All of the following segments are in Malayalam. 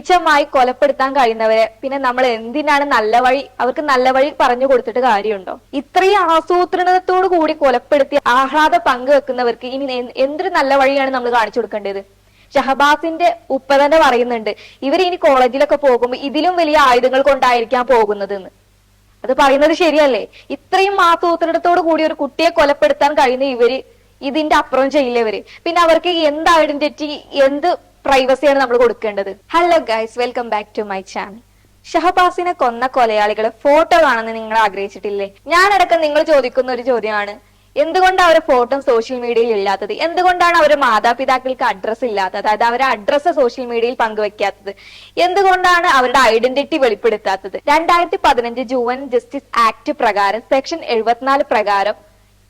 നീചമായി കൊലപ്പെടുത്താൻ കഴിയുന്നവരെ പിന്നെ നമ്മൾ എന്തിനാണ് അവർക്ക് നല്ല വഴി പറഞ്ഞു കൊടുത്തിട്ട് കാര്യമുണ്ടോ? ഇത്രയും ആസൂത്രണത്തോടു കൂടി കൊലപ്പെടുത്തി ആഹ്ലാദ പങ്കുവെക്കുന്നവർക്ക് ഇനി എന്തൊരു നല്ല വഴിയാണ് നമ്മൾ കാണിച്ചു കൊടുക്കേണ്ടത്? ഷഹബാസിന്റെ ഉപ്പ തന്നെ പറയുന്നുണ്ട്, ഇവർ ഇനി കോളേജിലൊക്കെ പോകുമ്പോൾ ഇതിലും വലിയ ആയുധങ്ങൾ കൊണ്ടായിരിക്കാം പോകുന്നത് എന്ന്. അത് പറയുന്നത് ശരിയല്ലേ? ഇത്രയും ആസൂത്രണത്തോടു കൂടി ഒരു കുട്ടിയെ കൊലപ്പെടുത്താൻ കഴിയുന്ന ഇവര് ഇതിന്റെ അപ്പുറം ചെയ്യില്ല ഇവര്. പിന്നെ അവർക്ക് എന്ത് ഐഡന്റിറ്റി, എന്ത് പ്രൈവസിയാണ് നമ്മൾ കൊടുക്കേണ്ടത്? Hello guys, welcome back to my channel. ഷഹബാസിനെ കൊന്ന കൊലയാളികളെ ഫോട്ടോ കാണുന്ന നിങ്ങൾ ആഗ്രഹിച്ചിട്ടില്ലേ? ഞാനടക്കം നിങ്ങൾ ചോദിക്കുന്ന ഒരു ചോദ്യമാണ്, എന്തുകൊണ്ടാണ് അവരുടെ ഫോട്ടോ സോഷ്യൽ മീഡിയയിൽ ഇല്ലാത്തത്? എന്തുകൊണ്ടാണ് അവരുടെ മാതാപിതാക്കൾക്ക് അഡ്രസ്സ് ഇല്ലാത്തത്? അതായത് അവരുടെ അഡ്രസ്സ് സോഷ്യൽ മീഡിയയിൽ പങ്കുവെക്കാത്തത്? എന്തുകൊണ്ടാണ് അവരുടെ ഐഡന്റിറ്റി വെളിപ്പെടുത്താത്തത്? 2015 ജുവൻ ജസ്റ്റിസ് ആക്ട് പ്രകാരം സെക്ഷൻ 74 പ്രകാരം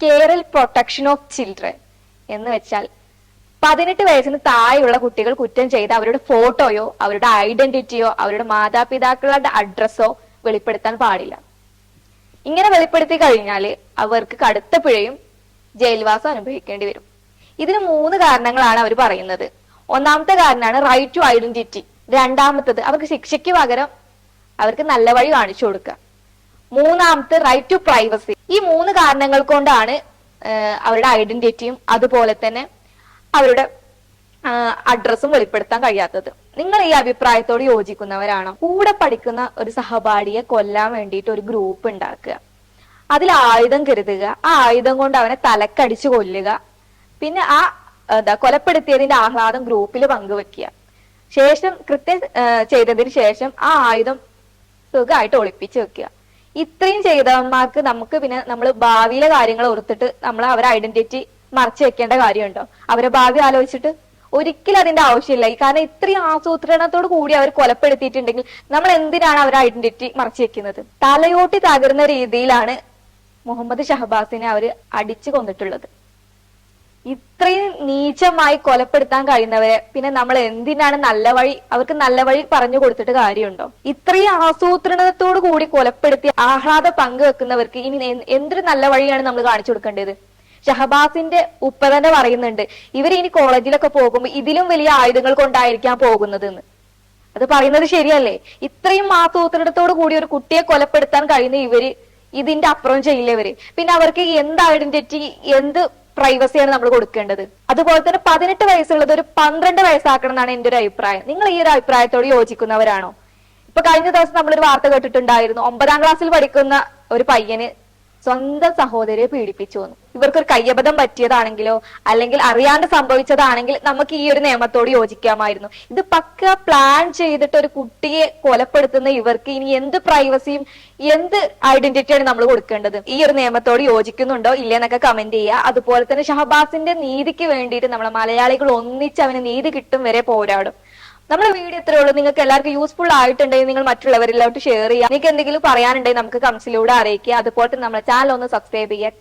കേരൾ പ്രൊട്ടക്ഷൻ ഓഫ് ചിൽഡ്രൻ എന്ന് വെച്ചാൽ 18 വയസ്സിന് താഴെയുള്ള കുട്ടികൾ കുറ്റം ചെയ്ത് അവരുടെ ഫോട്ടോയോ അവരുടെ ഐഡന്റിറ്റിയോ അവരുടെ മാതാപിതാക്കളുടെ അഡ്രസ്സോ വെളിപ്പെടുത്താൻ പാടില്ല. ഇങ്ങനെ വെളിപ്പെടുത്തി കഴിഞ്ഞാൽ അവർക്ക് കടുത്ത പിഴയും ജയിൽവാസം അനുഭവിക്കേണ്ടി വരും. ഇതിന് 3 കാരണങ്ങളാണ് അവർ പറയുന്നത്. ഒന്നാമത്തെ കാരണമാണ് റൈറ്റ് ടു ഐഡന്റിറ്റി. രണ്ടാമത്തത് അവർക്ക് ശിക്ഷയ്ക്ക് പകരം അവർക്ക് നല്ല വഴി കാണിച്ചു കൊടുക്കുക. മൂന്നാമത്തെ റൈറ്റ് ടു പ്രൈവസി. ഈ 3 കാരണങ്ങൾ കൊണ്ടാണ് അവരുടെ ഐഡന്റിറ്റിയും അതുപോലെ തന്നെ അവരുടെ അഡ്രസ്സും വെളിപ്പെടുത്താൻ കഴിയാത്തത്. നിങ്ങൾ ഈ അഭിപ്രായത്തോട് യോജിക്കുന്നവരാണോ? കൂടെ പഠിക്കുന്ന ഒരു സഹപാഠിയെ കൊല്ലാൻ വേണ്ടിയിട്ട് ഒരു ഗ്രൂപ്പ് ഉണ്ടാക്കുക, അതിൽ ആയുധം കരുതുക, ആ ആയുധം കൊണ്ട് അവനെ തലക്കടിച്ചു കൊല്ലുക, പിന്നെ കൊലപ്പെടുത്തിയതിന്റെ ആഹ്ലാദം ഗ്രൂപ്പിൽ പങ്കുവെക്കുക, ശേഷം കൃത്യം ചെയ്തതിന് ശേഷം ആ ആയുധം സുഖമായിട്ട് ഒളിപ്പിച്ചു വെക്കുക. ഇത്രയും ചെയ്തവന്മാർക്ക് നമുക്ക് പിന്നെ നമ്മൾ ഭാവിയിലെ കാര്യങ്ങൾ ഓർത്തിട്ട് നമ്മൾ അവരെ ഐഡന്റിറ്റി മറച്ചു വെക്കേണ്ട കാര്യമുണ്ടോ? അവരെ ഭാവി ആലോചിച്ചിട്ട് ഒരിക്കലും അതിന്റെ ആവശ്യമില്ല. കാരണം ഇത്രയും ആസൂത്രണത്തോട് കൂടി അവർ കൊലപ്പെടുത്തിയിട്ടുണ്ടെങ്കിൽ നമ്മൾ എന്തിനാണ് അവരുടെ ഐഡന്റിറ്റി മറച്ചു വെക്കുന്നത്? തലയോട്ടി തകർന്ന രീതിയിലാണ് മുഹമ്മദ് ഷഹബാസിനെ അവർ അടിച്ചു കൊന്നിട്ടുള്ളത്. ഇത്രയും നീചമായി കൊലപ്പെടുത്താൻ കഴിയുന്നവരെ പിന്നെ നമ്മൾ എന്തിനാണ് അവർക്ക് നല്ല വഴി പറഞ്ഞു കൊടുത്തിട്ട് കാര്യമുണ്ടോ? ഇത്രയും ആസൂത്രണത്തോടു കൂടി കൊലപ്പെടുത്തി ആഹ്ലാദ പങ്കുവെക്കുന്നവർക്ക് ഇനി എന്തൊരു നല്ല വഴിയാണ് നമ്മൾ കാണിച്ചു കൊടുക്കേണ്ടത്? ഷഹബാസിന്റെ ഉപ്പ തന്നെ പറയുന്നുണ്ട്, ഇവർ ഇനി കോളേജിലൊക്കെ പോകുമ്പോൾ ഇതിലും വലിയ ആയുധങ്ങൾ കൊണ്ടായിരിക്കാം പോകുന്നത് എന്ന്. അത് പറയുന്നത് ശരിയല്ലേ? ഇത്രയും ആസൂത്രണത്തോടു കൂടി ഒരു കുട്ടിയെ കൊലപ്പെടുത്താൻ കഴിയുന്ന ഇവര് ഇതിന്റെ അപ്പുറം ചെയ്യില്ല ഇവര്. പിന്നെ അവർക്ക് എന്ത് ഐഡന്റിറ്റി, എന്ത് പ്രൈവസിയാണ് നമ്മൾ കൊടുക്കേണ്ടത്? അതുപോലെ തന്നെ 18 വയസ്സുള്ളത് ഒരു 12 വയസ്സാക്കണം എന്നാണ് എന്റെ ഒരു അഭിപ്രായം. നിങ്ങൾ ഈ ഒരു അഭിപ്രായത്തോട് യോജിക്കുന്നവരാണോ? ഇപ്പൊ കഴിഞ്ഞ ദിവസം നമ്മളൊരു വാർത്ത കേട്ടിട്ടുണ്ടായിരുന്നു, 9ാം ക്ലാസ്സിൽ പഠിക്കുന്ന ഒരു പയ്യന് സ്വന്തം സഹോദരിയെ പീഡിപ്പിച്ചു വന്നു. ഇവർക്കൊരു കയ്യബദ്ധം പറ്റിയതാണെങ്കിലോ അല്ലെങ്കിൽ അറിയാണ്ട് സംഭവിച്ചതാണെങ്കിൽ നമുക്ക് ഈ ഒരു നിയമത്തോട് യോജിക്കാമായിരുന്നു. ഇത് പക്ക പ്ലാൻ ചെയ്തിട്ട് ഒരു കുട്ടിയെ കൊലപ്പെടുത്തുന്ന ഇവർക്ക് ഇനി എന്ത് പ്രൈവസിയും എന്ത് ഐഡന്റിറ്റിയാണ് നമ്മൾ കൊടുക്കേണ്ടത്? ഈ ഒരു നിയമത്തോട് യോജിക്കുന്നുണ്ടോ ഇല്ലെന്നൊക്കെ കമന്റ് ചെയ്യുക. അതുപോലെ തന്നെ ഷഹബാസിന്റെ നീതിക്ക് വേണ്ടിയിട്ട് നമ്മളെ മലയാളികൾ ഒന്നിച്ച് അവന് നീതി കിട്ടും വരെ പോരാടും. നമ്മുടെ വീഡിയോ ഇത്രയേ ഉള്ളൂ. നിങ്ങൾക്ക് എല്ലാവർക്കും യൂസ്ഫുൾ ആയിട്ടുണ്ടെങ്കിൽ നിങ്ങൾ മറ്റുള്ളവരിലോട്ട് ഷെയർ ചെയ്യുക. നിങ്ങൾക്ക് എന്തെങ്കിലും പറയാനുണ്ടെങ്കിൽ നമുക്ക് കമന്റ്സിലൂടെ അറിയിക്കുക. അതുപോലെ തന്നെ നമ്മുടെ ചാനൽ ഒന്ന് സബ്സ്ക്രൈബ് ചെയ്യുക.